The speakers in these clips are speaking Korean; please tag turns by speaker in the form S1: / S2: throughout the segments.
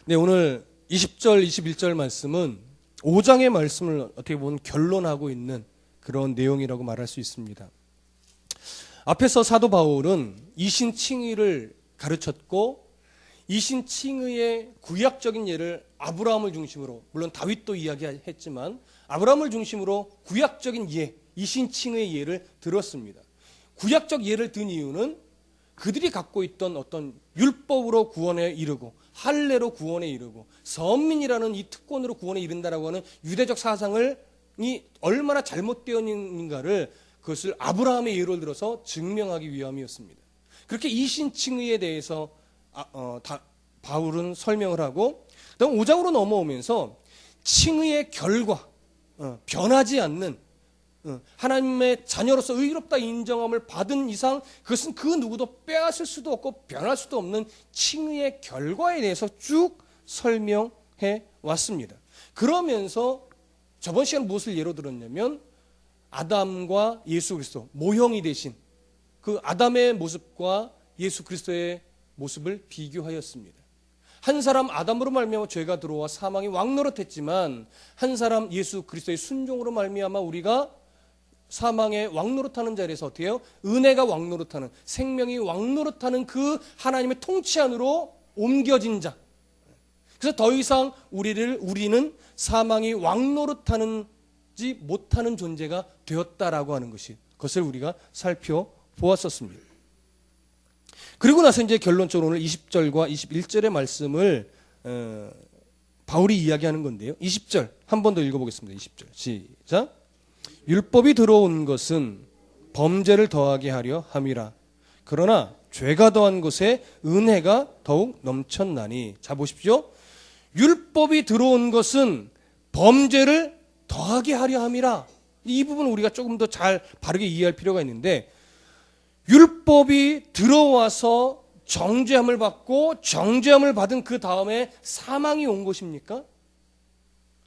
S1: 네, 오늘 20절, 21절 말씀은 5장의 말씀을 어떻게 보면 결론하고 있는 그런 내용이라고 말할 수 있습니다. 앞에서 사도 바울은 이신칭의를 가르쳤고 이신칭의의 구약적인 예를 아브라함을 중심으로, 물론 다윗도 이야기했지만 아브라함을 중심으로 구약적인 예, 이신칭의의 예를 들었습니다. 구약적 예를 든 이유는 그들이 갖고 있던 어떤 율법으로 구원에 이르고 할례로 구원에 이르고 선민이라는 이 특권으로 구원에 이른다라고 하는 유대적 사상이 얼마나 잘못되어 있는가를 그것을 아브라함의 예를 들어서 증명하기 위함이었습니다. 그렇게 이신칭의에 대해서 바울은 설명을 하고 그다음 5장으로 넘어오면서 칭의의 결과, 변하지 않는 하나님의 자녀로서 의롭다 인정함을 받은 이상 그것은 그 누구도 빼앗을 수도 없고 변할 수도 없는 칭의의 결과에 대해서 쭉 설명해 왔습니다. 그러면서 저번 시간 무엇을 예로 들었냐면 아담과 예수 그리스도 모형이 되신 그 아담의 모습과 예수 그리스도의 모습을 비교하였습니다. 한 사람 아담으로 말미암아 죄가 들어와 사망이 왕노릇했지만 한 사람 예수 그리스도의 순종으로 말미암아 우리가 사망의 왕노릇하는 자리에서 어떻게 해요? 은혜가 왕노릇하는, 생명이 왕노릇하는 그 하나님의 통치 안으로 옮겨진 자. 그래서 더 이상 우리는 사망이 왕노릇하는지 못하는 존재가 되었다라고 하는 것이, 그것을 우리가 살펴보았었습니다. 그리고 나서 이제 결론적으로 오늘 20절과 21절의 말씀을 바울이 이야기하는 건데요. 20절 한 번 더 읽어보겠습니다. 20절 시작. 율법이 들어온 것은 범죄를 더하게 하려 함이라. 그러나 죄가 더한 것에 은혜가 더욱 넘쳤나니. 자 보십시오. 율법이 들어온 것은 범죄를 더하게 하려 함이라. 이 부분을 우리가 조금 더 잘 바르게 이해할 필요가 있는데, 율법이 들어와서 정죄함을 받고 정죄함을 받은 그 다음에 사망이 온 것입니까?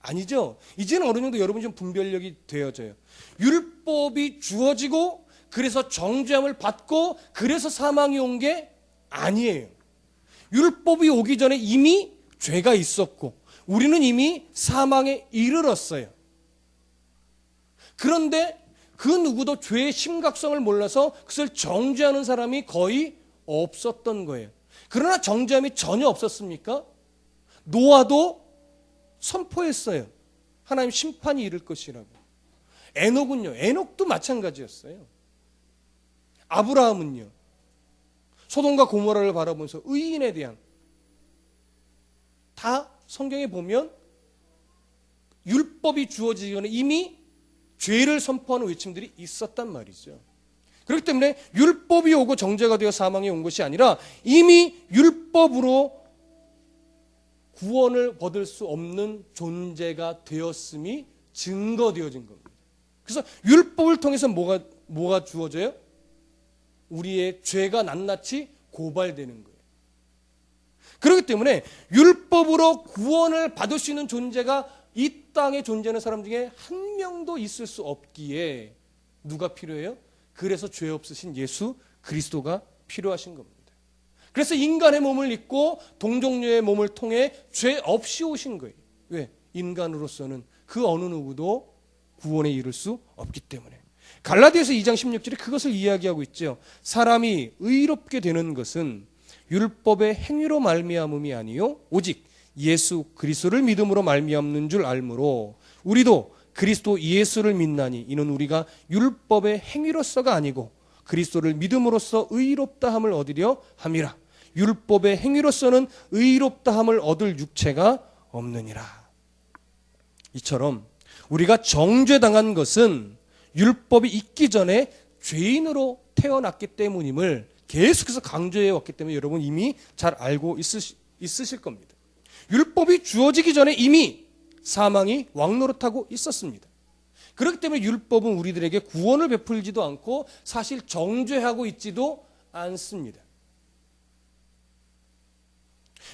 S1: 아니죠. 이제는 어느 정도 여러분 좀 분별력이 되어져요. 율법이 주어지고 그래서 정죄함을 받고 그래서 사망이 온 게 아니에요. 율법이 오기 전에 이미 죄가 있었고 우리는 이미 사망에 이르렀어요. 그런데 그 누구도 죄의 심각성을 몰라서 그것을 정죄하는 사람이 거의 없었던 거예요. 그러나 정죄함이 전혀 없었습니까? 노아도 선포했어요. 하나님 심판이 이를 것이라고. 에녹은요. 에녹도 마찬가지였어요. 아브라함은요. 소돔과 고모라를 바라보면서 의인에 대한, 다 성경에 보면 율법이 주어지기 전에 이미 죄를 선포하는 외침들이 있었단 말이죠. 그렇기 때문에 율법이 오고 정죄가 되어 사망이 온 것이 아니라 이미 율법으로 구원을 얻을 수 없는 존재가 되었음이 증거되어진 겁니다. 그래서 율법을 통해서 뭐가 주어져요? 우리의 죄가 낱낱이 고발되는 거예요. 그렇기 때문에 율법으로 구원을 받을 수 있는 존재가 이 땅에 존재하는 사람 중에 한 명도 있을 수 없기에 누가 필요해요? 그래서 죄 없으신 예수 그리스도가 필요하신 겁니다. 그래서 인간의 몸을 입고 동정녀의 몸을 통해 죄 없이 오신 거예요. 왜? 인간으로서는 그 어느 누구도 구원에 이를 수 없기 때문에. 갈라디아서 2장 16절에 그것을 이야기하고 있죠. 사람이 의롭게 되는 것은 율법의 행위로 말미암음이 아니요 오직 예수 그리스도를 믿음으로 말미암는 줄 알므로 우리도 그리스도 예수를 믿나니 이는 우리가 율법의 행위로서가 아니고 그리스도를 믿음으로써 의롭다함을 얻으려 함이라. 율법의 행위로서는 의롭다함을 얻을 육체가 없느니라. 이처럼 우리가 정죄당한 것은 율법이 있기 전에 죄인으로 태어났기 때문임을 계속해서 강조해 왔기 때문에 여러분 이미 잘 알고 있으실 겁니다. 율법이 주어지기 전에 이미 사망이 왕노릇하고 있었습니다. 그렇기 때문에 율법은 우리들에게 구원을 베풀지도 않고 사실 정죄하고 있지도 않습니다.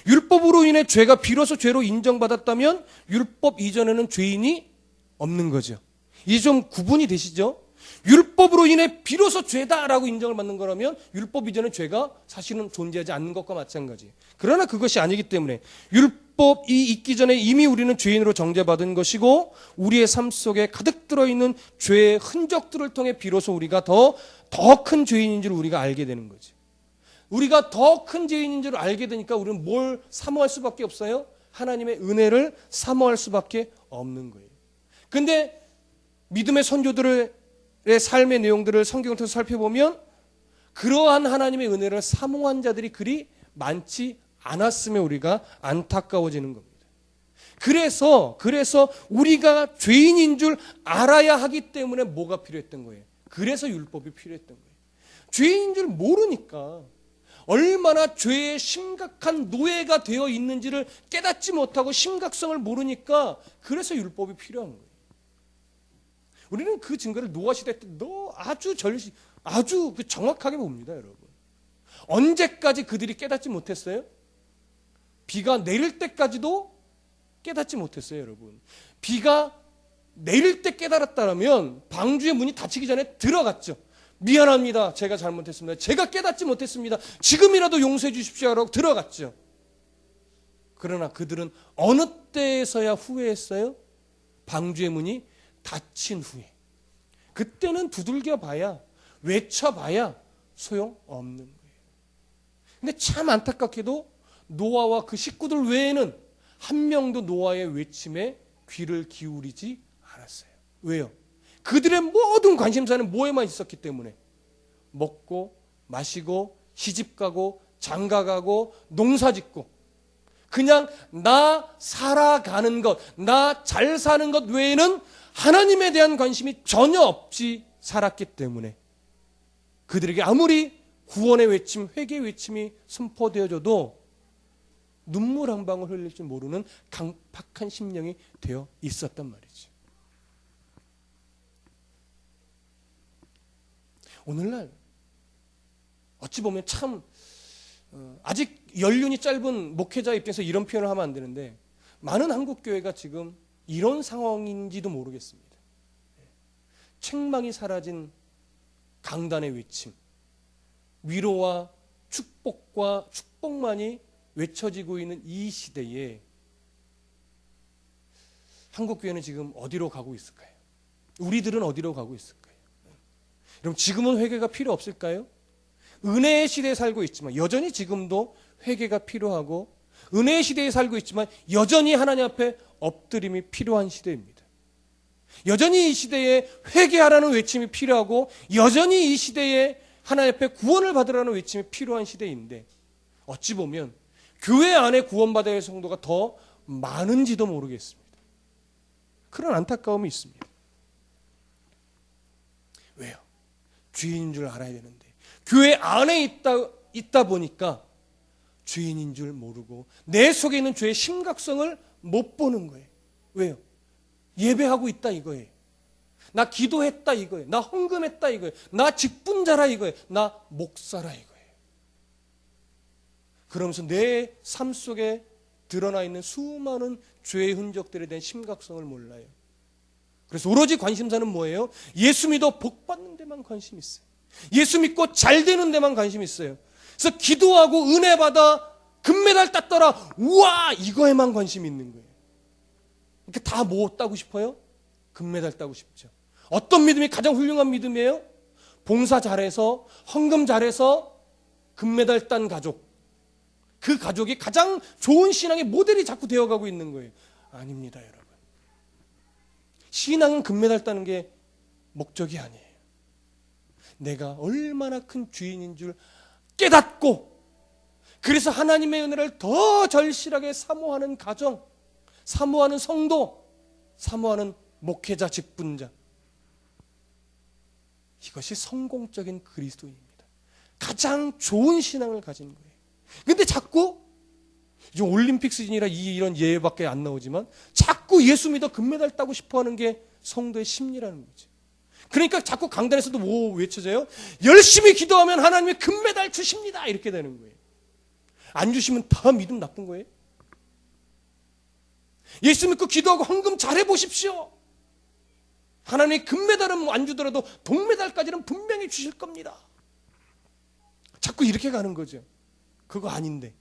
S1: 율법으로 인해 죄가 비로소 죄로 인정받았다면 율법 이전에는 죄인이 없는 거죠. 이제 좀 구분이 되시죠? 율법으로 인해 비로소 죄다라고 인정을 받는 거라면 율법 이전의 죄가 사실은 존재하지 않는 것과 마찬가지예요. 그러나 그것이 아니기 때문에 율법이 있기 전에 이미 우리는 죄인으로 정죄받은 것이고 우리의 삶 속에 가득 들어있는 죄의 흔적들을 통해 비로소 우리가 더 큰 죄인인 줄 우리가 알게 되는 거지. 우리가 더 큰 죄인인 줄 알게 되니까 우리는 뭘 사모할 수밖에 없어요? 하나님의 은혜를 사모할 수밖에 없는 거예요. 근데 믿음의 선조들의 삶의 내용들을 성경을 통해서 살펴보면 그러한 하나님의 은혜를 사모한 자들이 그리 많지 않았음에 우리가 안타까워지는 겁니다. 그래서 우리가 죄인인 줄 알아야 하기 때문에 뭐가 필요했던 거예요? 그래서 율법이 필요했던 거예요. 죄인인 줄 모르니까 얼마나 죄의 심각한 노예가 되어 있는지를 깨닫지 못하고 심각성을 모르니까 그래서 율법이 필요한 거예요. 우리는 그 증거를 노아 시대 때 아주 정확하게 봅니다, 여러분. 언제까지 그들이 깨닫지 못했어요? 비가 내릴 때까지도 깨닫지 못했어요, 여러분. 비가 내릴 때 깨달았다면 방주의 문이 닫히기 전에 들어갔죠. 미안합니다. 제가 잘못했습니다. 제가 깨닫지 못했습니다. 지금이라도 용서해 주십시오. 라고 들어갔죠. 그러나 그들은 어느 때에서야 후회했어요? 방주의 문이 닫힌 후에. 그때는 두들겨 봐야, 외쳐봐야 소용없는 거예요. 근데 참 안타깝게도 노아와 그 식구들 외에는 한 명도 노아의 외침에 귀를 기울이지 않았어요. 왜요? 그들의 모든 관심사는 뭐에만 있었기 때문에 먹고 마시고 시집가고 장가가고 농사짓고 그냥 나 살아가는 것, 나 잘 사는 것 외에는 하나님에 대한 관심이 전혀 없이 살았기 때문에 그들에게 아무리 구원의 외침, 회개의 외침이 선포되어져도 눈물 한 방울 흘릴 줄 모르는 강팍한 심령이 되어 있었단 말이죠. 오늘날 어찌 보면 참 아직 연륜이 짧은 목회자 입장에서 이런 표현을 하면 안 되는데 많은 한국 교회가 지금 이런 상황인지도 모르겠습니다. 책망이 사라진 강단의 외침, 위로와 축복과 축복만이 외쳐지고 있는 이 시대에 한국 교회는 지금 어디로 가고 있을까요? 우리들은 어디로 가고 있을까요? 여러분, 지금은 회개가 필요 없을까요? 은혜의 시대에 살고 있지만 여전히 지금도 회개가 필요하고 은혜의 시대에 살고 있지만 여전히 하나님 앞에 엎드림이 필요한 시대입니다. 여전히 이 시대에 회개하라는 외침이 필요하고 여전히 이 시대에 하나님 앞에 구원을 받으라는 외침이 필요한 시대인데 어찌 보면 교회 안에 구원받아야 할 성도가 더 많은지도 모르겠습니다. 그런 안타까움이 있습니다. 왜요? 죄인인 줄 알아야 되는데 교회 안에 있다 보니까 죄인인 줄 모르고 내 속에 있는 죄의 심각성을 못 보는 거예요. 왜요? 예배하고 있다 이거예요. 나 기도했다 이거예요. 나 헌금했다 이거예요. 나 직분자라 이거예요. 나 목사라 이거예요. 그러면서 내 삶 속에 드러나 있는 수많은 죄의 흔적들에 대한 심각성을 몰라요. 그래서 오로지 관심사는 뭐예요? 예수 믿어 복 받는 데만 관심이 있어요. 예수 믿고 잘 되는 데만 관심이 있어요. 그래서 기도하고 은혜 받아 금메달 땄더라. 우와, 이거에만 관심이 있는 거예요. 이렇게 다 뭐 따고 싶어요? 금메달 따고 싶죠. 어떤 믿음이 가장 훌륭한 믿음이에요? 봉사 잘해서 헌금 잘해서 금메달 딴 가족. 그 가족이 가장 좋은 신앙의 모델이 자꾸 되어가고 있는 거예요. 아닙니다, 여러분. 신앙은 금메달 따는 게 목적이 아니에요. 내가 얼마나 큰 죄인인 줄 깨닫고 그래서 하나님의 은혜를 더 절실하게 사모하는 가정, 사모하는 성도, 사모하는 목회자, 직분자. 이것이 성공적인 그리스도인입니다. 가장 좋은 신앙을 가진 거예요. 근데 자꾸 요즘 올림픽 시즌이라 이런 예밖에 안 나오지만 자꾸 예수 믿어 금메달 따고 싶어하는 게 성도의 심리라는 거죠. 그러니까 자꾸 강단에서도 뭐 외쳐져요? 열심히 기도하면 하나님이 금메달 주십니다. 이렇게 되는 거예요. 안 주시면 다 믿음 나쁜 거예요. 예수 믿고 기도하고 헌금 잘해 보십시오. 하나님이 금메달은 안 주더라도 동메달까지는 분명히 주실 겁니다. 자꾸 이렇게 가는 거죠. 그거 아닌데.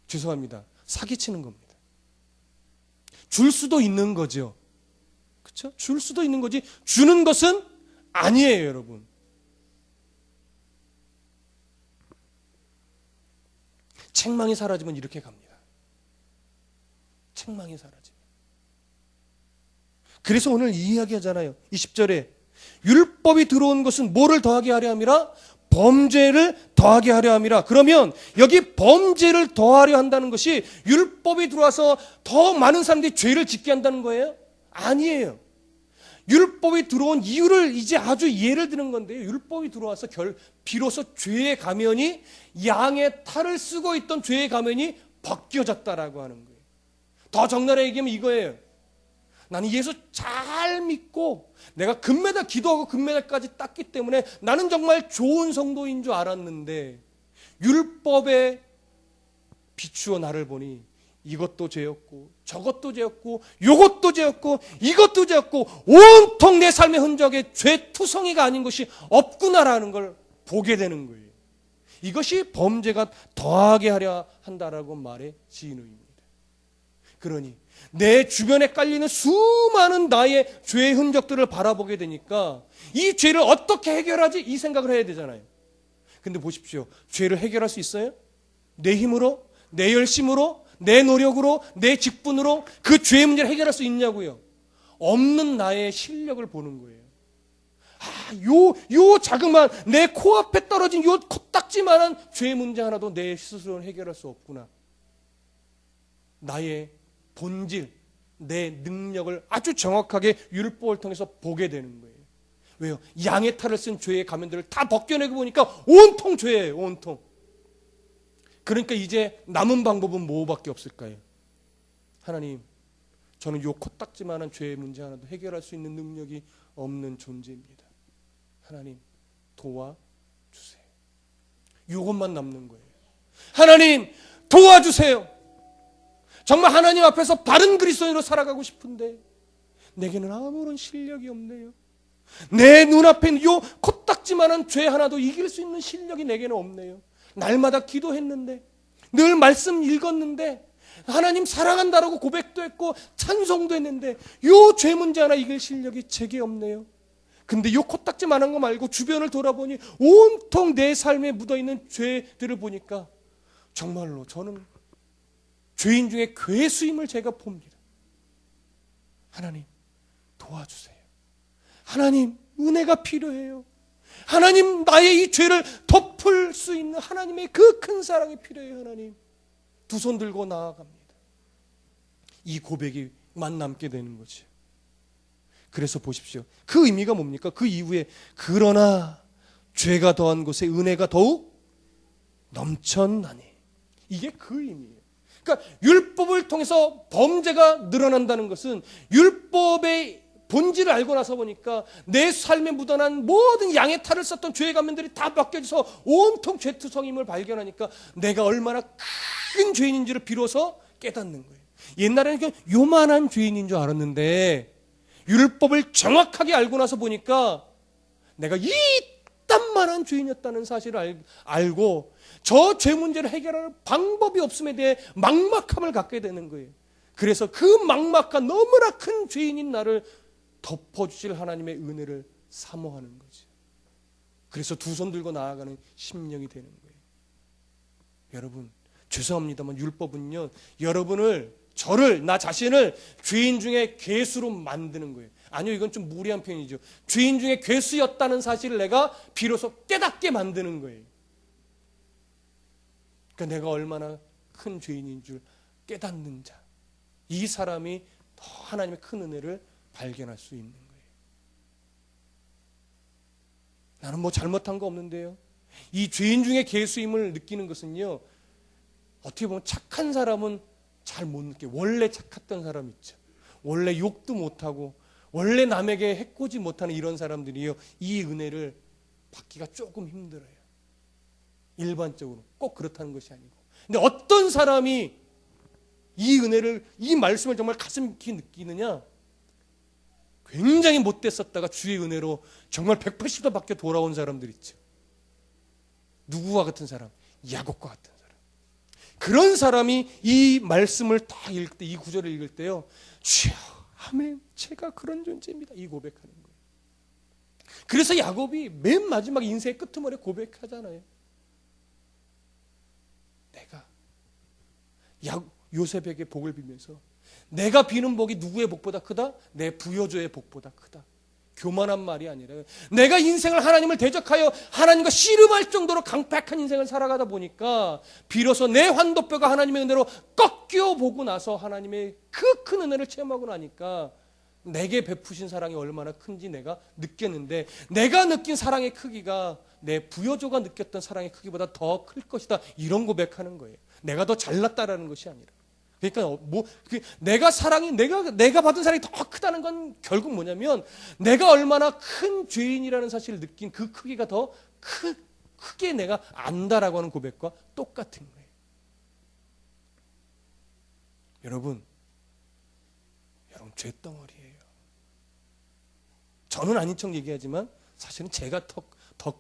S1: 죄송합니다. 사기치는 겁니다. 줄 수도 있는 거죠. 그렇죠? 줄 수도 있는 거지 주는 것은 아니에요, 여러분. 책망이 사라지면 이렇게 갑니다. 책망이 사라지면. 그래서 오늘 이 이야기 하잖아요. 20절에 율법이 들어온 것은 뭐를 더하게 하려 함이라? 범죄를 더하게 하려 함이라. 그러면 여기 범죄를 더하려 한다는 것이 율법이 들어와서 더 많은 사람들이 죄를 짓게 한다는 거예요? 아니에요. 율법이 들어온 이유를 이제 아주 예를 드는 건데요. 율법이 들어와서 비로소 죄의 가면이, 양의 탈을 쓰고 있던 죄의 가면이 벗겨졌다라고 하는 거예요. 더 적나라하게 얘기하면 이거예요. 나는 예수 잘 믿고 내가 금메달 기도하고 금메달까지 땄기 때문에 나는 정말 좋은 성도인 줄 알았는데 율법에 비추어 나를 보니 이것도 죄였고 저것도 죄였고 이것도 죄였고 이것도 죄였고 온통 내 삶의 흔적에 죄투성이가 아닌 것이 없구나라는 걸 보게 되는 거예요. 이것이 범죄가 더하게 하려 한다라고 말해 지은 의미입니다. 그러니 내 주변에 깔리는 수많은 나의 죄의 흔적들을 바라보게 되니까 이 죄를 어떻게 해결하지? 이 생각을 해야 되잖아요. 근데 보십시오. 죄를 해결할 수 있어요? 내 힘으로? 내 열심으로? 내 노력으로? 내 직분으로? 그 죄의 문제를 해결할 수 있냐고요? 없는 나의 실력을 보는 거예요. 요 자그만 내 코앞에 떨어진 요 코딱지만한 죄의 문제 하나도 내 스스로는 해결할 수 없구나. 나의 본질, 내 능력을 아주 정확하게 율법을 통해서 보게 되는 거예요. 왜요? 양의 탈을 쓴 죄의 가면들을 다 벗겨내고 보니까 온통 죄예요. 온통. 그러니까 이제 남은 방법은 뭐밖에 없을까요? 하나님, 저는 요 코딱지만한 죄의 문제 하나도 해결할 수 있는 능력이 없는 존재입니다. 하나님, 도와주세요. 요것만 남는 거예요. 하나님, 도와주세요. 정말 하나님 앞에서 바른 그리스도인으로 살아가고 싶은데 내게는 아무런 실력이 없네요. 내 눈앞에 있는 요 코딱지만한 죄 하나도 이길 수 있는 실력이 내게는 없네요. 날마다 기도했는데 늘 말씀 읽었는데 하나님 사랑한다라고 고백도 했고 찬송도 했는데 요 죄 문제 하나 이길 실력이 제게 없네요. 근데 요 코딱지만한 거 말고 주변을 돌아보니 온통 내 삶에 묻어있는 죄들을 보니까 정말로 저는 죄인 중에 괴수임을 제가 봅니다. 하나님, 도와주세요. 하나님, 은혜가 필요해요. 하나님, 나의 이 죄를 덮을 수 있는 하나님의 그 큰 사랑이 필요해요. 하나님, 두 손 들고 나아갑니다. 이 고백이만 남게 되는 거죠. 그래서 보십시오. 그 의미가 뭡니까? 그 이후에 그러나 죄가 더한 곳에 은혜가 더욱 넘쳤나니. 이게 그 의미예요. 그러니까 율법을 통해서 범죄가 늘어난다는 것은 율법의 본질을 알고 나서 보니까 내 삶에 묻어난 모든 양의 탈을 썼던 죄의 가면들이 다 벗겨져서 온통 죄투성임을 발견하니까 내가 얼마나 큰 죄인인지를 비로소 깨닫는 거예요. 옛날에는 그냥 요만한 죄인인 줄 알았는데 율법을 정확하게 알고 나서 보니까 내가 이딴만한 죄인이었다는 사실을 알고 저 죄 문제를 해결할 방법이 없음에 대해 막막함을 갖게 되는 거예요. 그래서 그 막막한 너무나 큰 죄인인 나를 덮어주실 하나님의 은혜를 사모하는 거죠. 그래서 두 손 들고 나아가는 심령이 되는 거예요. 여러분, 죄송합니다만 율법은요, 저를, 나 자신을 죄인 중에 괴수로 만드는 거예요. 아니요, 이건 좀 무리한 표현이죠. 죄인 중에 괴수였다는 사실을 내가 비로소 깨닫게 만드는 거예요. 그러니까 내가 얼마나 큰 죄인인 줄 깨닫는 자, 이 사람이 더 하나님의 큰 은혜를 발견할 수 있는 거예요. 나는 뭐 잘못한 거 없는데요. 이 죄인 중에 괴수임을 느끼는 것은요, 어떻게 보면 착한 사람은 잘 못 느껴요. 원래 착했던 사람 있죠. 원래 욕도 못하고 원래 남에게 해코지 못하는 이런 사람들이요, 이 은혜를 받기가 조금 힘들어요. 일반적으로 꼭 그렇다는 것이 아니고. 근데 어떤 사람이 이 은혜를, 이 말씀을 정말 가슴 깊이 느끼느냐? 굉장히 못됐었다가 주의 은혜로 정말 180도 바뀌어 돌아온 사람들 있죠. 누구와 같은 사람? 야곱과 같은 사람. 그런 사람이 이 말씀을 딱 읽을 때, 이 구절을 읽을 때요, 주여, 아멘, 제가 그런 존재입니다, 이 고백하는 거예요. 그래서 야곱이 맨 마지막 인생의 끄트머리에 고백하잖아요. 내가 요셉에게 복을 빌면서, 내가 비는 복이 누구의 복보다 크다? 내 부여조의 복보다 크다. 교만한 말이 아니라 내가 인생을 하나님을 대적하여 하나님과 씨름할 정도로 강팍한 인생을 살아가다 보니까 비로소 내 환도뼈가 하나님의 은혜로 꺾여 보고 나서 하나님의 그 큰 은혜를 체험하고 나니까 내게 베푸신 사랑이 얼마나 큰지 내가 느꼈는데, 내가 느낀 사랑의 크기가 내 부여조가 느꼈던 사랑의 크기보다 더 클 것이다, 이런 고백하는 거예요. 내가 더 잘났다라는 것이 아니라. 그러니까 내가 받은 사랑이 더 크다는 건 결국 뭐냐면, 내가 얼마나 큰 죄인이라는 사실을 느낀 그 크기가 더 크게 내가 안다라고 하는 고백과 똑같은 거예요. 여러분 죄덩어리예요. 저는 아닌 척 얘기하지만 사실은 제가 더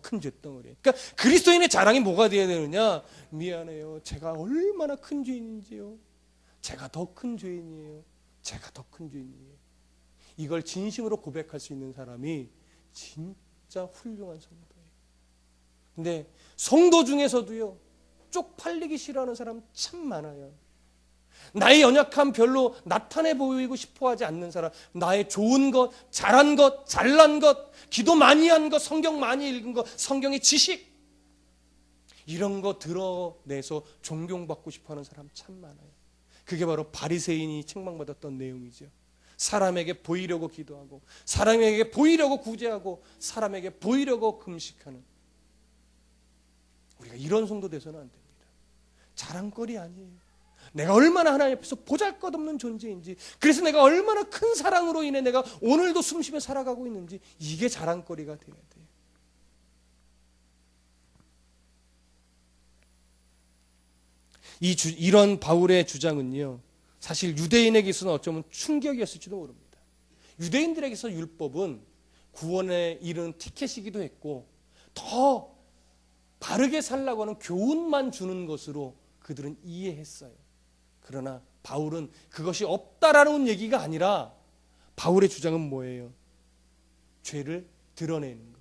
S1: 큰 죄덩어리예요. 그러니까 그리스도인의 자랑이 뭐가 되어야 되느냐? 미안해요, 제가 얼마나 큰 죄인인지요. 제가 더 큰 죄인이에요. 제가 더 큰 죄인이에요. 이걸 진심으로 고백할 수 있는 사람이 진짜 훌륭한 성도예요. 근데 성도 중에서도요, 쪽팔리기 싫어하는 사람 참 많아요. 나의 연약함 별로 나타내 보이고 싶어하지 않는 사람, 나의 좋은 것, 잘한 것, 잘난 것, 기도 많이 한 것, 성경 많이 읽은 것, 성경의 지식, 이런 거 드러내서 존경받고 싶어하는 사람 참 많아요. 그게 바로 바리새인이 책망받았던 내용이죠. 사람에게 보이려고 기도하고, 사람에게 보이려고 구제하고, 사람에게 보이려고 금식하는, 우리가 이런 성도 돼서는 안 됩니다. 자랑거리 아니에요. 내가 얼마나 하나님 앞에서 보잘것없는 존재인지, 그래서 내가 얼마나 큰 사랑으로 인해 내가 오늘도 숨쉬며 살아가고 있는지, 이게 자랑거리가 돼야 돼요. 이런 바울의 주장은요, 사실 유대인에게 있어서는 어쩌면 충격이었을지도 모릅니다. 유대인들에게서 율법은 구원에 이르는 티켓이기도 했고, 더 바르게 살라고 하는 교훈만 주는 것으로 그들은 이해했어요. 그러나 바울은 그것이 없다라는 얘기가 아니라, 바울의 주장은 뭐예요? 죄를 드러내는 것,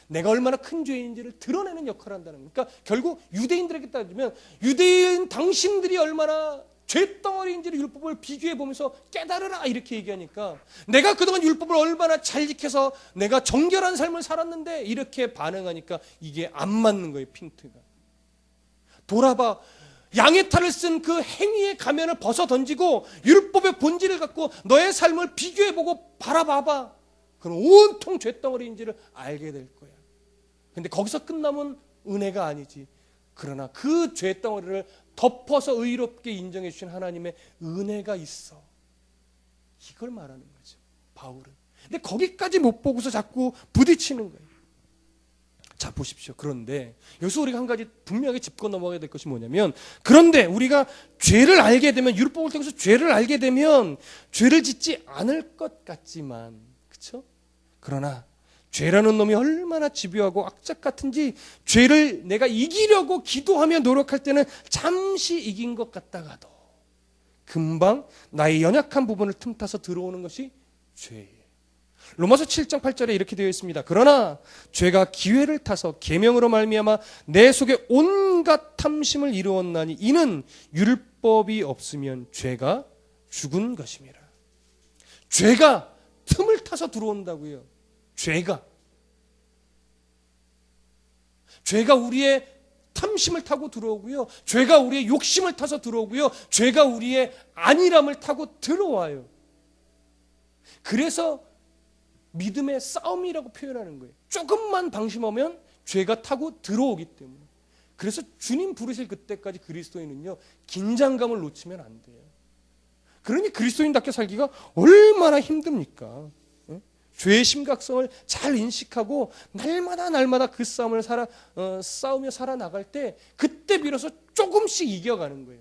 S1: 내가 얼마나 큰 죄인지를 드러내는 역할을 한다는 거예요. 그러니까 결국 유대인들에게 따지면, 유대인 당신들이 얼마나 죄덩어리인지를 율법을 비교해 보면서 깨달으라, 이렇게 얘기하니까, 내가 그동안 율법을 얼마나 잘 지켜서 내가 정결한 삶을 살았는데, 이렇게 반응하니까 이게 안 맞는 거예요, 핀트가. 돌아봐, 양의 탈을 쓴 그 행위의 가면을 벗어 던지고 율법의 본질을 갖고 너의 삶을 비교해보고 바라봐봐. 그럼 온통 죄덩어리인지를 알게 될 거야. 근데 거기서 끝나면 은혜가 아니지. 그러나 그 죄덩어리를 덮어서 의롭게 인정해 주신 하나님의 은혜가 있어. 이걸 말하는 거죠, 바울은. 근데 거기까지 못 보고서 자꾸 부딪히는 거예요. 자, 보십시오. 그런데 여기서 우리가 한 가지 분명하게 짚고 넘어가야 될 것이 뭐냐면, 그런데 우리가 죄를 알게 되면, 율법을 통해서 죄를 알게 되면 죄를 짓지 않을 것 같지만, 그렇죠? 그러나 죄라는 놈이 얼마나 집요하고 악착 같은지, 죄를 내가 이기려고 기도하며 노력할 때는 잠시 이긴 것 같다가도 금방 나의 연약한 부분을 틈타서 들어오는 것이 죄예요. 로마서 7장 8절에 이렇게 되어 있습니다. 그러나 죄가 기회를 타서 계명으로 말미암아 내 속에 온갖 탐심을 이루었나니, 이는 율법이 없으면 죄가 죽은 것임이라. 죄가 틈을 타서 들어온다고요. 죄가 우리의 탐심을 타고 들어오고요, 죄가 우리의 욕심을 타서 들어오고요, 죄가 우리의 안일함을 타고 들어와요. 그래서 믿음의 싸움이라고 표현하는 거예요. 조금만 방심하면 죄가 타고 들어오기 때문에. 그래서 주님 부르실 그때까지 그리스도인은요, 긴장감을 놓치면 안 돼요. 그러니 그리스도인답게 살기가 얼마나 힘듭니까? 죄의 심각성을 잘 인식하고 날마다 그 싸움을 싸우며 살아나갈 때, 그때 비로소 조금씩 이겨가는 거예요.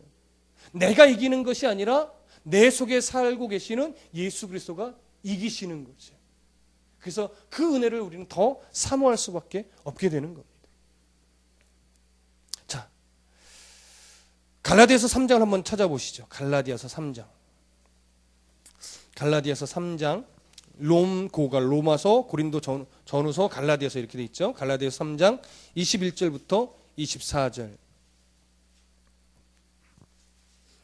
S1: 내가 이기는 것이 아니라 내 속에 살고 계시는 예수 그리스도가 이기시는 거죠. 그래서 그 은혜를 우리는 더 사모할 수밖에 없게 되는 겁니다. 자, 갈라디아서 3장을 한번 찾아보시죠. 갈라디아서 3장. 갈라디아서 3장. 로마서, 고린도 전후서, 갈라디아서 이렇게 돼 있죠. 갈라디아서 3장 21절부터 24절.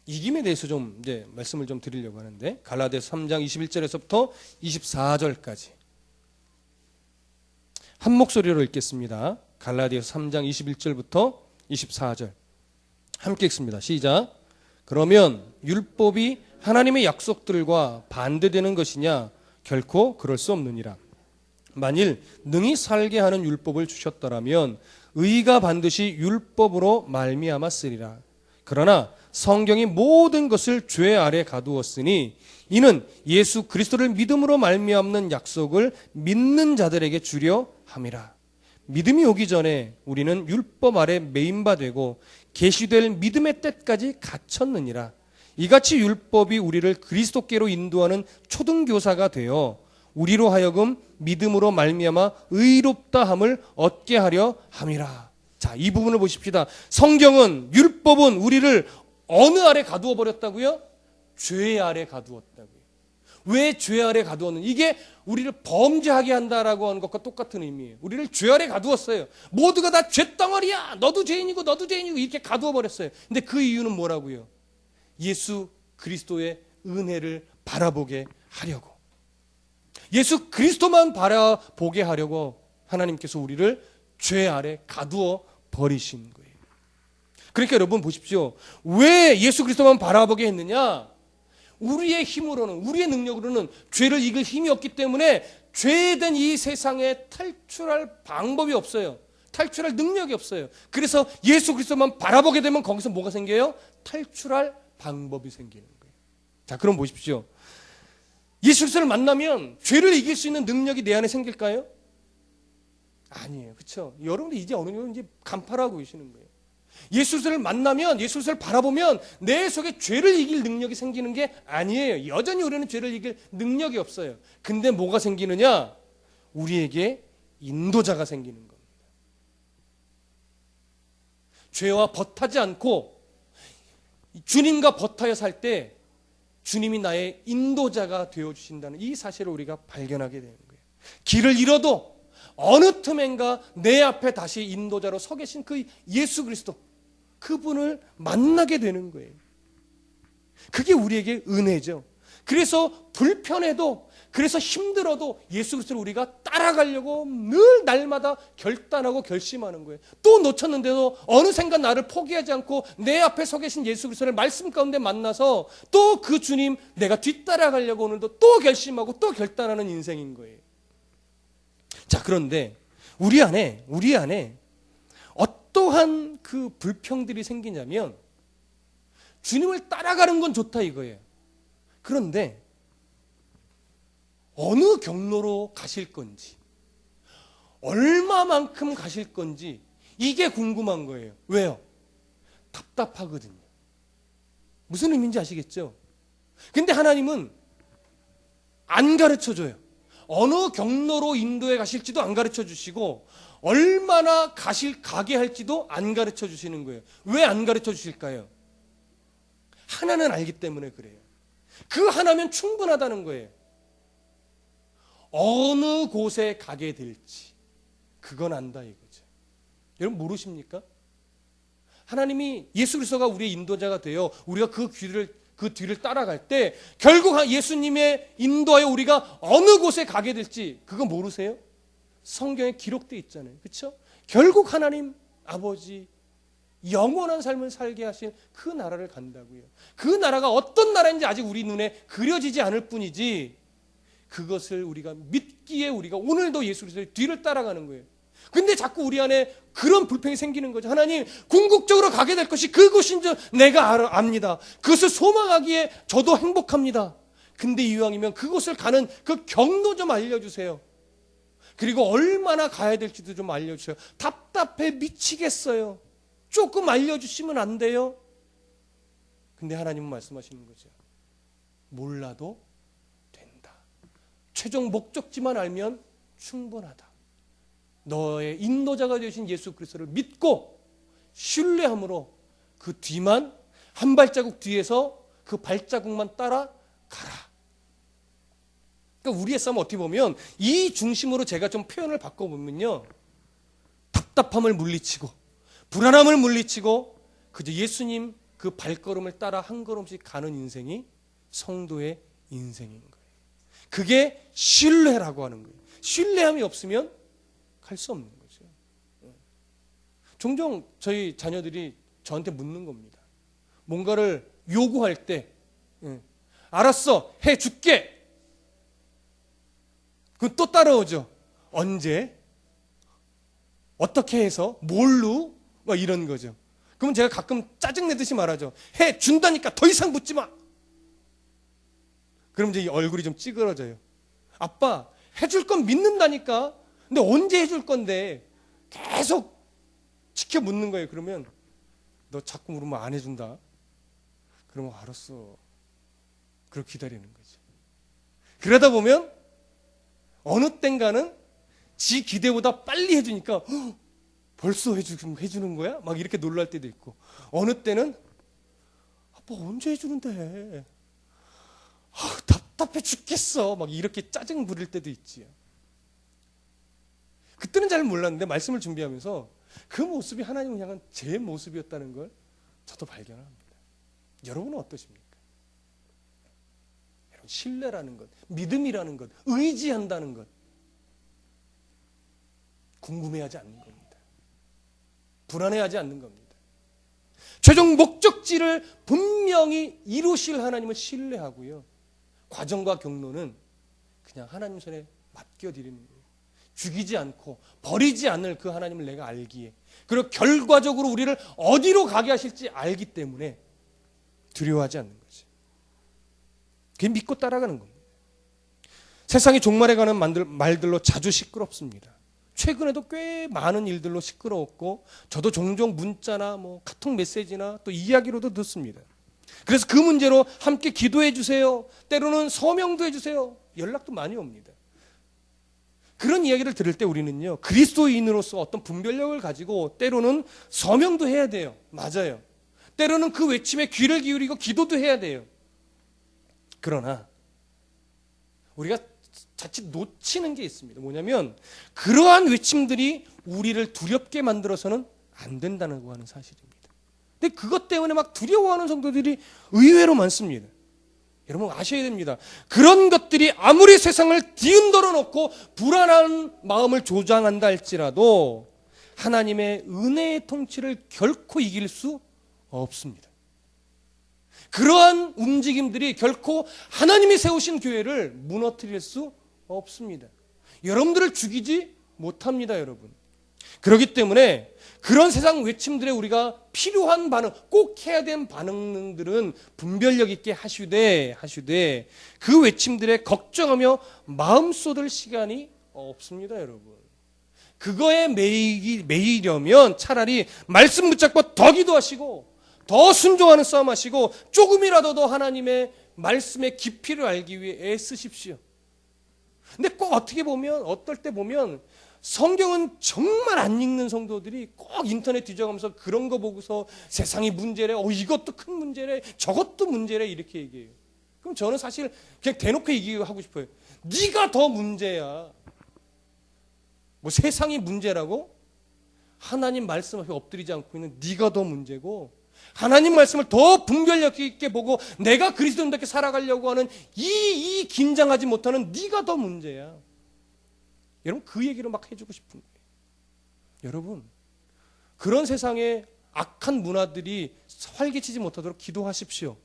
S1: 이김에 대해서 좀 이제 말씀을 좀 드리려고 하는데, 갈라디아서 3장 21절에서부터 24절까지 한 목소리로 읽겠습니다. 갈라디아서 3장 21절부터 24절 함께 읽습니다. 시작. 그러면 율법이 하나님의 약속들과 반대되는 것이냐? 결코 그럴 수 없느니라. 만일 능히 살게 하는 율법을 주셨더라면 의가 반드시 율법으로 말미암아 쓰리라. 그러나 성경이 모든 것을 죄 아래 가두었으니 이는 예수 그리스도를 믿음으로 말미암는 약속을 믿는 자들에게 주려 함이라. 믿음이 오기 전에 우리는 율법 아래 매인 바 되고 계시될 믿음의 때까지 갇혔느니라. 이같이 율법이 우리를 그리스도께로 인도하는 초등교사가 되어 우리로 하여금 믿음으로 말미암아 의롭다함을 얻게 하려 함이라. 자, 이 부분을 보십시다. 성경은, 율법은 우리를 어느 아래 가두어 버렸다고요? 죄 아래 가두었다고요. 왜 죄 아래 가두었는지, 이게 우리를 범죄하게 한다라고 하는 것과 똑같은 의미예요. 우리를 죄 아래 가두었어요. 모두가 다 죄덩어리야. 너도 죄인이고 너도 죄인이고 이렇게 가두어 버렸어요. 근데 그 이유는 뭐라고요? 예수 그리스도의 은혜를 바라보게 하려고, 예수 그리스도만 바라보게 하려고 하나님께서 우리를 죄 아래 가두어 버리신 거예요. 그러니까 여러분 보십시오. 왜 예수 그리스도만 바라보게 했느냐? 우리의 힘으로는, 우리의 능력으로는 죄를 이길 힘이 없기 때문에 죄에 된 이 세상에 탈출할 방법이 없어요. 탈출할 능력이 없어요. 그래서 예수 그리스도만 바라보게 되면 거기서 뭐가 생겨요? 탈출할 방법이 생기는 거예요. 자, 그럼 보십시오. 예수 그리스도를 만나면 죄를 이길 수 있는 능력이 내 안에 생길까요? 아니에요. 그렇죠? 여러분들 이제 어느 정도 이제 간파하고 계시는 거예요. 예수 그리스도를 만나면, 예수 그리스도를 바라보면 내 속에 죄를 이길 능력이 생기는 게 아니에요. 여전히 우리는 죄를 이길 능력이 없어요. 근데 뭐가 생기느냐? 우리에게 인도자가 생기는 겁니다. 죄와 벗하지 않고 주님과 벗하여 살 때 주님이 나의 인도자가 되어주신다는 이 사실을 우리가 발견하게 되는 거예요. 길을 잃어도 어느 틈엔가 내 앞에 다시 인도자로 서 계신 그 예수 그리스도, 그분을 만나게 되는 거예요. 그게 우리에게 은혜죠. 그래서 불편해도, 그래서 힘들어도 예수 그리스도를 우리가 따라가려고 늘 날마다 결단하고 결심하는 거예요. 또 놓쳤는데도 어느샌가 나를 포기하지 않고 내 앞에 서 계신 예수 그리스도를 말씀 가운데 만나서 또 그 주님 내가 뒤따라가려고 오늘도 또 결심하고 또 결단하는 인생인 거예요. 자, 그런데 우리 안에 어떠한 그 불평들이 생기냐면, 주님을 따라가는 건 좋다 이거예요. 그런데 어느 경로로 가실 건지, 얼마만큼 가실 건지 이게 궁금한 거예요. 왜요? 답답하거든요. 무슨 의미인지 아시겠죠? 근데 하나님은 안 가르쳐줘요. 어느 경로로 인도에 가실지도 안 가르쳐 주시고 얼마나 가게 할지도 안 가르쳐 주시는 거예요. 왜 안 가르쳐 주실까요? 하나는 알기 때문에 그래요. 그 하나면 충분하다는 거예요. 어느 곳에 가게 될지 그건 안다 이거죠. 여러분 모르십니까? 하나님이, 예수 그리스도가 우리의 인도자가 되어 우리가 그 뒤를 따라갈 때 결국 예수님의 인도하여 우리가 어느 곳에 가게 될지 그거 모르세요? 성경에 기록되어 있잖아요. 그렇죠? 결국 하나님 아버지 영원한 삶을 살게 하신 그 나라를 간다고요. 그 나라가 어떤 나라인지 아직 우리 눈에 그려지지 않을 뿐이지, 그것을 우리가 믿기에 우리가 오늘도 예수 그리스도의 뒤를 따라가는 거예요. 근데 자꾸 우리 안에 그런 불평이 생기는 거죠. 하나님, 궁극적으로 가게 될 것이 그곳인 줄 내가 압니다. 그것을 소망하기에 저도 행복합니다. 근데 이왕이면 그곳을 가는 그 경로 좀 알려주세요. 그리고 얼마나 가야 될지도 좀 알려주세요. 답답해 미치겠어요. 조금 알려주시면 안 돼요? 근데 하나님은 말씀하시는 거죠. 몰라도 된다. 최종 목적지만 알면 충분하다. 너의 인도자가 되신 예수 그리스도를 믿고 신뢰함으로 그 뒤만 한 발자국 뒤에서 그 발자국만 따라 가라. 그러니까 우리의 삶은 어떻게 보면 이 중심으로 제가 좀 표현을 바꿔보면요, 답답함을 물리치고 불안함을 물리치고 그저 예수님 그 발걸음을 따라 한 걸음씩 가는 인생이 성도의 인생인 거예요. 그게 신뢰라고 하는 거예요. 신뢰함이 없으면 갈 수 없는 거죠. 종종 저희 자녀들이 저한테 묻는 겁니다. 뭔가를 요구할 때 알았어, 해줄게. 그건 또 따라오죠. 언제? 어떻게 해서? 뭘로? 막 이런 거죠. 그러면 제가 가끔 짜증내듯이 말하죠. 해준다니까 더 이상 묻지 마. 그럼 이제 이 얼굴이 좀 찌그러져요. 아빠, 해줄 건 믿는다니까. 근데 언제 해줄 건데? 계속 지켜 묻는 거예요. 그러면 너 자꾸 물으면 안 해준다. 그러면 알았어. 그렇게 기다리는 거죠. 그러다 보면 어느 땐가는 지 기대보다 빨리 해주니까 벌써 해주는 거야? 막 이렇게 놀랄 때도 있고, 어느 때는 아빠 언제 해주는데? 답답해 죽겠어. 막 이렇게 짜증 부릴 때도 있지요. 그때는 잘 몰랐는데 말씀을 준비하면서 그 모습이 하나님을 향한 제 모습이었다는 걸 저도 발견합니다. 여러분은 어떠십니까? 여러분, 신뢰라는 것, 믿음이라는 것, 의지한다는 것, 궁금해하지 않는 겁니다. 불안해하지 않는 겁니다. 최종 목적지를 분명히 이루실 하나님을 신뢰하고요, 과정과 경로는 그냥 하나님 손에 맡겨드리는 거예요. 죽이지 않고 버리지 않을 그 하나님을 내가 알기에, 그리고 결과적으로 우리를 어디로 가게 하실지 알기 때문에 두려워하지 않는 거지. 그게 믿고 따라가는 겁니다. 세상이 종말에 관한 말들로 자주 시끄럽습니다. 최근에도 꽤 많은 일들로 시끄러웠고, 저도 종종 문자나 카톡 메시지나 또 이야기로도 듣습니다. 그래서 그 문제로 함께 기도해 주세요, 때로는 서명도 해주세요, 연락도 많이 옵니다. 그런 이야기를 들을 때 우리는요, 그리스도인으로서 어떤 분별력을 가지고 때로는 서명도 해야 돼요. 맞아요. 때로는 그 외침에 귀를 기울이고 기도도 해야 돼요. 그러나 우리가 자칫 놓치는 게 있습니다. 뭐냐면 그러한 외침들이 우리를 두렵게 만들어서는 안 된다고 하는 사실입니다. 근데 그것 때문에 막 두려워하는 성도들이 의외로 많습니다. 여러분 아셔야 됩니다. 그런 것들이 아무리 세상을 뒤흔들어 놓고 불안한 마음을 조장한다 할지라도 하나님의 은혜의 통치를 결코 이길 수 없습니다. 그러한 움직임들이 결코 하나님이 세우신 교회를 무너뜨릴 수 없습니다. 여러분들을 죽이지 못합니다, 여러분. 그렇기 때문에 그런 세상 외침들에 우리가 필요한 반응, 꼭 해야 되는 반응들은 분별력 있게 하시되 그 외침들에 걱정하며 마음 쏟을 시간이 없습니다, 여러분. 그거에 매이려면 차라리 말씀 붙잡고 더 기도하시고 더 순종하는 싸움 하시고 조금이라도 더 하나님의 말씀의 깊이를 알기 위해 애쓰십시오. 근데 꼭 어떨 때 보면 성경은 정말 안 읽는 성도들이 꼭 인터넷 뒤져가면서 그런 거 보고서 세상이 문제래, 이것도 큰 문제래, 저것도 문제래 이렇게 얘기해요. 그럼 저는 사실 그냥 대놓고 얘기하고 싶어요. 네가 더 문제야. 세상이 문제라고? 하나님 말씀 앞에 엎드리지 않고 있는 네가 더 문제고, 하나님 말씀을 더 분별력 있게 보고 내가 그리스도인답게 살아가려고 하는 이 긴장하지 못하는 네가 더 문제야. 여러분 그 얘기를 막 해주고 싶은 거예요. 여러분 그런 세상에 악한 문화들이 활개치지 못하도록 기도하십시오.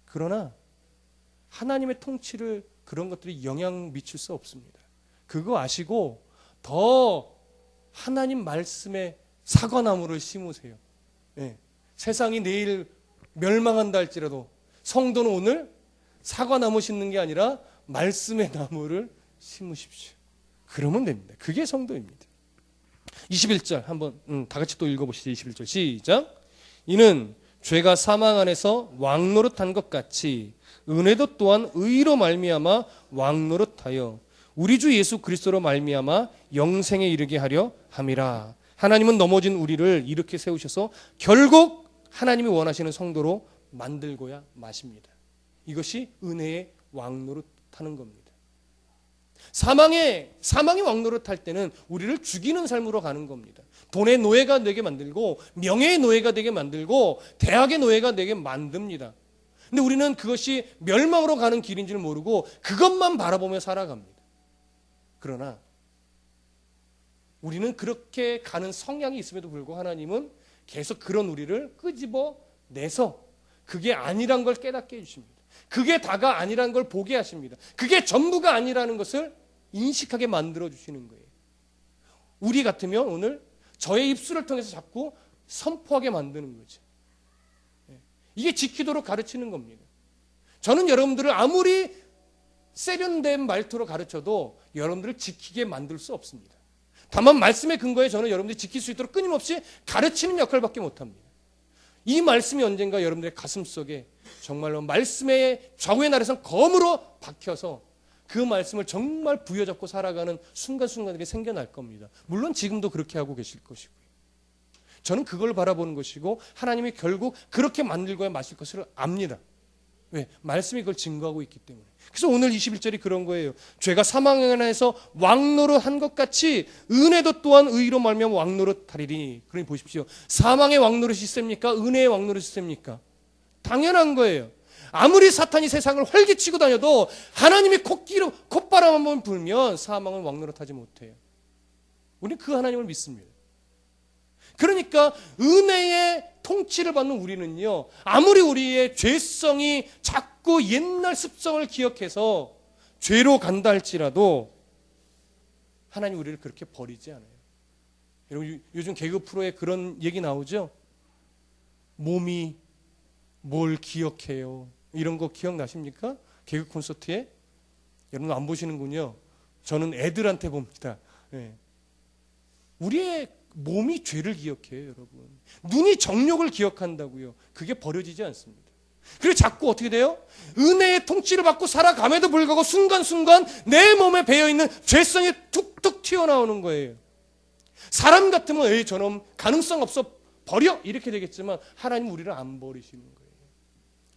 S1: 그러나 하나님의 통치를 그런 것들이 영향 미칠 수 없습니다. 그거 아시고 더 하나님 말씀에 사과나무를 심으세요. 네. 세상이 내일 멸망한다 할지라도 성도는 오늘 사과나무 심는 게 아니라 말씀의 나무를 심으십시오. 그러면 됩니다. 그게 성도입니다. 21절 한번 다 같이 또 읽어보시죠. 21절 시작. 이는 죄가 사망 안에서 왕노릇한 것 같이 은혜도 또한 의로 말미암아 왕노릇하여 우리 주 예수 그리스도로 말미암아 영생에 이르게 하려 함이라. 하나님은 넘어진 우리를 이렇게 세우셔서 결국 하나님이 원하시는 성도로 만들고야 마십니다. 이것이 은혜의 왕노릇하는 겁니다. 사망의 왕노릇할 때는 우리를 죽이는 삶으로 가는 겁니다. 돈의 노예가 되게 만들고 명예의 노예가 되게 만들고 대학의 노예가 되게 만듭니다. 근데 우리는 그것이 멸망으로 가는 길인 줄 모르고 그것만 바라보며 살아갑니다. 그러나 우리는 그렇게 가는 성향이 있음에도 불구하고 하나님은 계속 그런 우리를 끄집어내서 그게 아니란 걸 깨닫게 해주십니다. 그게 다가 아니란 걸 보게 하십니다. 그게 전부가 아니라는 것을 인식하게 만들어주시는 거예요. 우리 같으면 오늘 저의 입술을 통해서 자꾸 선포하게 만드는 거죠. 이게 지키도록 가르치는 겁니다. 저는 여러분들을 아무리 세련된 말투로 가르쳐도 여러분들을 지키게 만들 수 없습니다. 다만 말씀의 근거에 저는 여러분들이 지킬 수 있도록 끊임없이 가르치는 역할밖에 못합니다. 이 말씀이 언젠가 여러분들의 가슴속에 정말로 말씀의 좌우의 날에선 검으로 박혀서 그 말씀을 정말 부여잡고 살아가는 순간순간들이 생겨날 겁니다. 물론 지금도 그렇게 하고 계실 것이고요. 저는 그걸 바라보는 것이고 하나님이 결국 그렇게 만들고야 마실 것을 압니다. 왜? 말씀이 그걸 증거하고 있기 때문에. 그래서 오늘 21절이 그런 거예요. 죄가 사망 안에서 왕노릇 한 것 같이 은혜도 또한 의로 말미암아 왕노릇 하리니. 그러니 보십시오. 사망의 왕노릇이 셉니까? 은혜의 왕노릇이 셉니까? 당연한 거예요. 아무리 사탄이 세상을 활기치고 다녀도 하나님이 콧바람 한번 불면 사망은 왕노릇하지 못해요. 우리는 그 하나님을 믿습니다. 그러니까 은혜의 통치를 받는 우리는요, 아무리 우리의 죄성이 자꾸 옛날 습성을 기억해서 죄로 간다 할지라도 하나님 우리를 그렇게 버리지 않아요. 여러분 요즘 개그 프로에 그런 얘기 나오죠? 몸이 뭘 기억해요? 이런 거 기억나십니까? 개그 콘서트에? 여러분 안 보시는군요. 저는 애들한테 봅니다. 네. 우리의 몸이 죄를 기억해요, 여러분. 눈이 정욕을 기억한다고요. 그게 버려지지 않습니다. 그래서 자꾸 어떻게 돼요? 은혜의 통치를 받고 살아감에도 불구하고 순간순간 내 몸에 배어있는 죄성이 툭툭 튀어나오는 거예요. 사람 같으면 에이 저놈 가능성 없어 버려 이렇게 되겠지만 하나님 우리를 안 버리시는 거예요.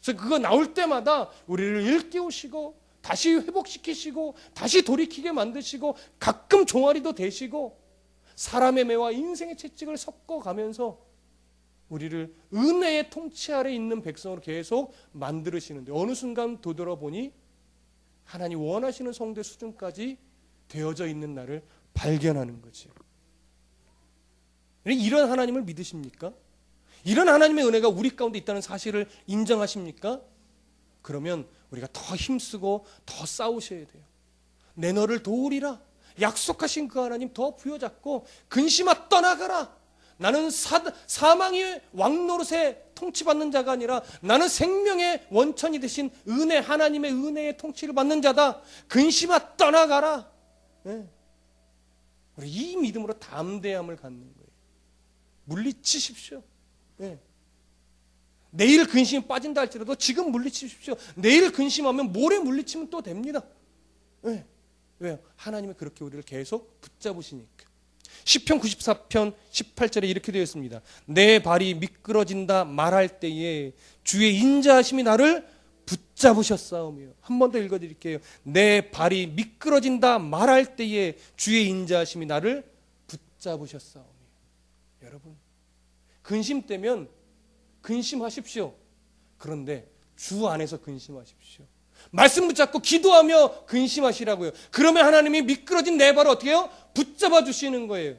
S1: 그래서 그거 나올 때마다 우리를 일깨우시고 다시 회복시키시고 다시 돌이키게 만드시고 가끔 종아리도 대시고 사람의 매와 인생의 채찍을 섞어가면서 우리를 은혜의 통치 아래 있는 백성으로 계속 만들으시는데 어느 순간 되돌아보니 하나님 원하시는 성도의 수준까지 되어져 있는 나를 발견하는 거지. 이런 하나님을 믿으십니까? 이런 하나님의 은혜가 우리 가운데 있다는 사실을 인정하십니까? 그러면 우리가 더 힘쓰고 더 싸우셔야 돼요. 내 너를 도우리라. 약속하신 그 하나님 더 부여잡고 근심아 떠나가라. 나는 사망의 왕노릇에 통치받는 자가 아니라 나는 생명의 원천이 되신 은혜 하나님의 은혜의 통치를 받는 자다. 근심아 떠나가라. 네. 우리 이 믿음으로 담대함을 갖는 거예요. 물리치십시오. 네. 내일 근심이 빠진다 할지라도 지금 물리치십시오. 내일 근심하면 모레 물리치면 또 됩니다. 네. 왜요? 하나님이 그렇게 우리를 계속 붙잡으시니까. 시편 94편 18절에 이렇게 되어 있습니다. 내 발이 미끄러진다 말할 때에 주의 인자하심이 나를 붙잡으셨사오며. 한 번 더 읽어드릴게요. 내 발이 미끄러진다 말할 때에 주의 인자하심이 나를 붙잡으셨사오며. 여러분 근심되면 근심하십시오. 그런데 주 안에서 근심하십시오. 말씀 붙잡고 기도하며 근심하시라고요. 그러면 하나님이 미끄러진 내 발을 어떻게 해요? 붙잡아 주시는 거예요.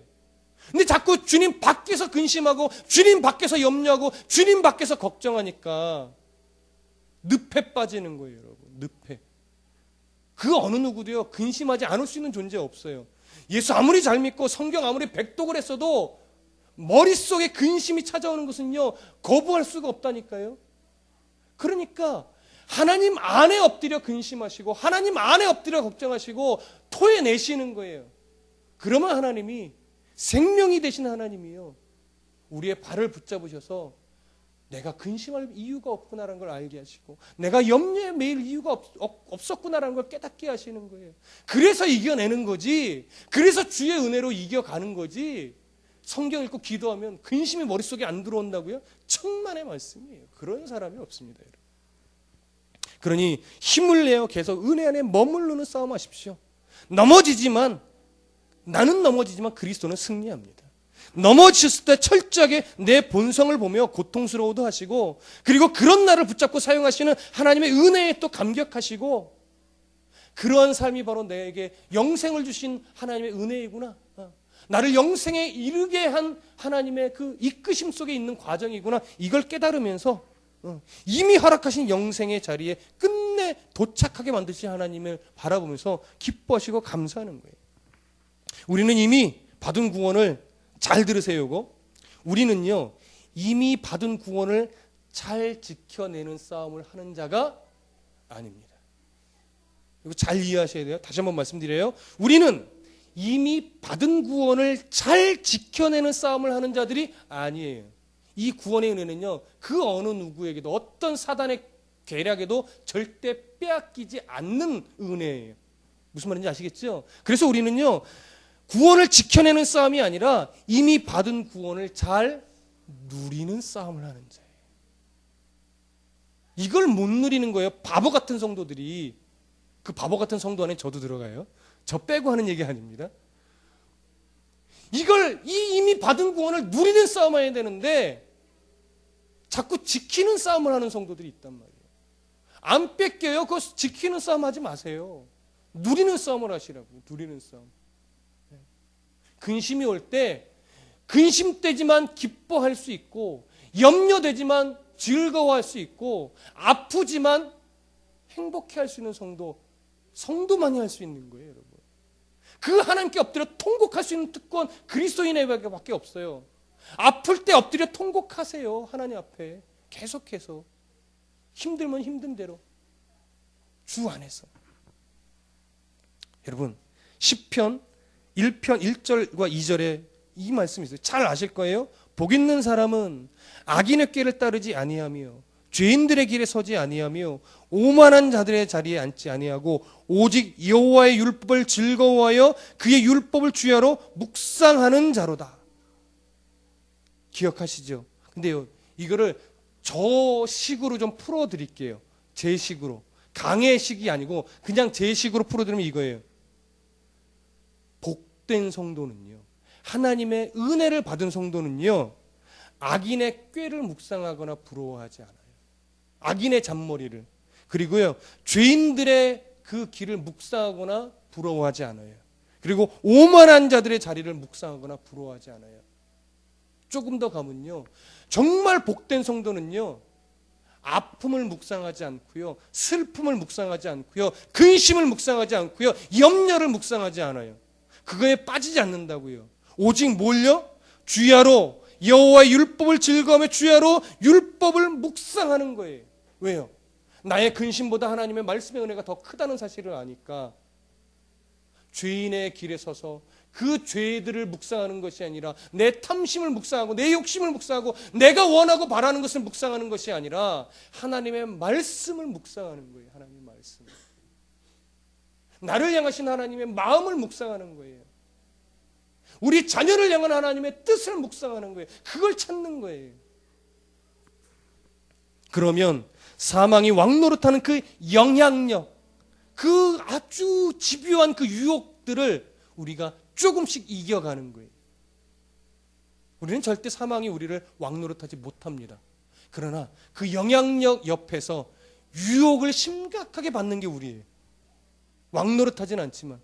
S1: 근데 자꾸 주님 밖에서 근심하고 주님 밖에서 염려하고 주님 밖에서 걱정하니까 늪에 빠지는 거예요, 여러분. 늪에. 그 어느 누구도요 근심하지 않을 수 있는 존재 없어요. 예수 아무리 잘 믿고 성경 아무리 백독을 했어도 머릿속에 근심이 찾아오는 것은요 거부할 수가 없다니까요. 그러니까 하나님 안에 엎드려 근심하시고 하나님 안에 엎드려 걱정하시고 토해내시는 거예요. 그러면 하나님이 생명이 되신 하나님이요 우리의 발을 붙잡으셔서 내가 근심할 이유가 없구나라는 걸 알게 하시고 내가 염려에 매일 이유가 없었구나라는 걸 깨닫게 하시는 거예요. 그래서 이겨내는 거지. 그래서 주의 은혜로 이겨가는 거지. 성경 읽고 기도하면 근심이 머릿속에 안 들어온다고요? 천만의 말씀이에요. 그런 사람이 없습니다. 여러분. 그러니 힘을 내어 계속 은혜 안에 머무르는 싸움하십시오. 넘어지지만 나는 넘어지지만 그리스도는 승리합니다. 넘어졌을 때 철저하게 내 본성을 보며 고통스러워도 하시고, 그리고 그런 나를 붙잡고 사용하시는 하나님의 은혜에 또 감격하시고, 그러한 삶이 바로 내게 영생을 주신 하나님의 은혜이구나, 나를 영생에 이르게 한 하나님의 그 이끄심 속에 있는 과정이구나, 이걸 깨달으면서 이미 허락하신 영생의 자리에 끝내 도착하게 만드신 하나님을 바라보면서 기뻐하시고 감사하는 거예요. 우리는 이미 받은 구원을, 잘 들으세요고, 우리는요 이미 받은 구원을 잘 지켜내는 싸움을 하는 자가 아닙니다. 이거 잘 이해하셔야 돼요. 다시 한번 말씀드려요. 우리는 이미 받은 구원을 잘 지켜내는 싸움을 하는 자들이 아니에요. 이 구원의 은혜는요, 그 어느 누구에게도, 어떤 사단의 계략에도 절대 빼앗기지 않는 은혜예요. 무슨 말인지 아시겠죠? 그래서 우리는요 구원을 지켜내는 싸움이 아니라 이미 받은 구원을 잘 누리는 싸움을 하는 자예요. 이걸 못 누리는 거예요. 바보 같은 성도들이. 그 바보 같은 성도 안에 저도 들어가요. 저 빼고 하는 얘기 아닙니다. 이걸 이미 받은 구원을 누리는 싸움을 해야 되는데 자꾸 지키는 싸움을 하는 성도들이 있단 말이에요. 안 뺏겨요. 그거 지키는 싸움 하지 마세요. 누리는 싸움을 하시라고. 누리는 싸움. 근심이 올 때 근심되지만 기뻐할 수 있고, 염려되지만 즐거워할 수 있고, 아프지만 행복해할 수 있는 성도만이 할 수 있는 거예요, 여러분. 그 하나님께 엎드려 통곡할 수 있는 특권 그리스도인에게밖에 없어요. 아플 때 엎드려 통곡하세요. 하나님 앞에 계속해서 힘들면 힘든 대로 주 안에서. 여러분, 시편 1편 1절과 2절에 이 말씀이 있어요. 잘 아실 거예요. 복 있는 사람은 악인의 꾀를 따르지 아니하며 죄인들의 길에 서지 아니하며 오만한 자들의 자리에 앉지 아니하고 오직 여호와의 율법을 즐거워하여 그의 율법을 주야로 묵상하는 자로다. 기억하시죠? 근데요, 이거를 저 식으로 좀 풀어드릴게요. 제 식으로. 강의 식이 아니고 그냥 제 식으로 풀어드리면 이거예요. 복된 성도는요, 하나님의 은혜를 받은 성도는요, 악인의 꾀를 묵상하거나 부러워하지 않아요. 악인의 잔머리를. 그리고요, 죄인들의 그 길을 묵상하거나 부러워하지 않아요. 그리고 오만한 자들의 자리를 묵상하거나 부러워하지 않아요. 조금 더 가면요, 정말 복된 성도는요, 아픔을 묵상하지 않고요, 슬픔을 묵상하지 않고요, 근심을 묵상하지 않고요, 염려를 묵상하지 않아요. 그거에 빠지지 않는다고요. 오직 뭘요? 주야로 여호와의 율법을 즐거워하며 주야로 율법을 묵상하는 거예요. 왜요? 나의 근심보다 하나님의 말씀의 은혜가 더 크다는 사실을 아니까 죄인의 길에 서서 그 죄들을 묵상하는 것이 아니라 내 탐심을 묵상하고 내 욕심을 묵상하고 내가 원하고 바라는 것을 묵상하는 것이 아니라 하나님의 말씀을 묵상하는 거예요. 하나님의 말씀. 나를 향하신 하나님의 마음을 묵상하는 거예요. 우리 자녀를 향한 하나님의 뜻을 묵상하는 거예요. 그걸 찾는 거예요. 그러면 사망이 왕노릇하는 그 영향력, 그 아주 집요한 그 유혹들을 우리가 조금씩 이겨가는 거예요. 우리는 절대 사망이 우리를 왕노릇하지 못합니다. 그러나 그 영향력 옆에서 유혹을 심각하게 받는 게 우리예요. 왕노릇하진 않지만.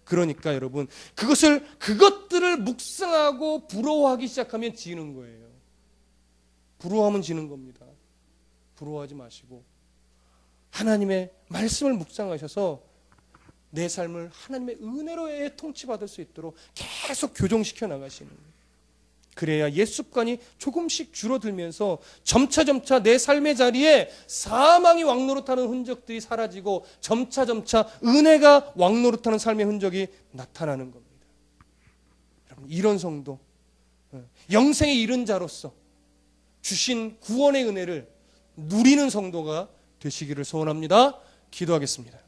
S1: 그러니까 여러분, 그것들을 묵상하고 부러워하기 시작하면 지는 거예요. 부러워하면 지는 겁니다. 부러워하지 마시고 하나님의 말씀을 묵상하셔서 내 삶을 하나님의 은혜로의 통치받을 수 있도록 계속 교정시켜 나가시는 거예요. 그래야 옛습관이 조금씩 줄어들면서 점차 내 삶의 자리에 사망이 왕노릇하는 흔적들이 사라지고 점차 은혜가 왕노릇하는 삶의 흔적이 나타나는 겁니다. 여러분, 이런 성도, 영생에 이른 자로서 주신 구원의 은혜를 누리는 성도가 되시기를 소원합니다. 기도하겠습니다.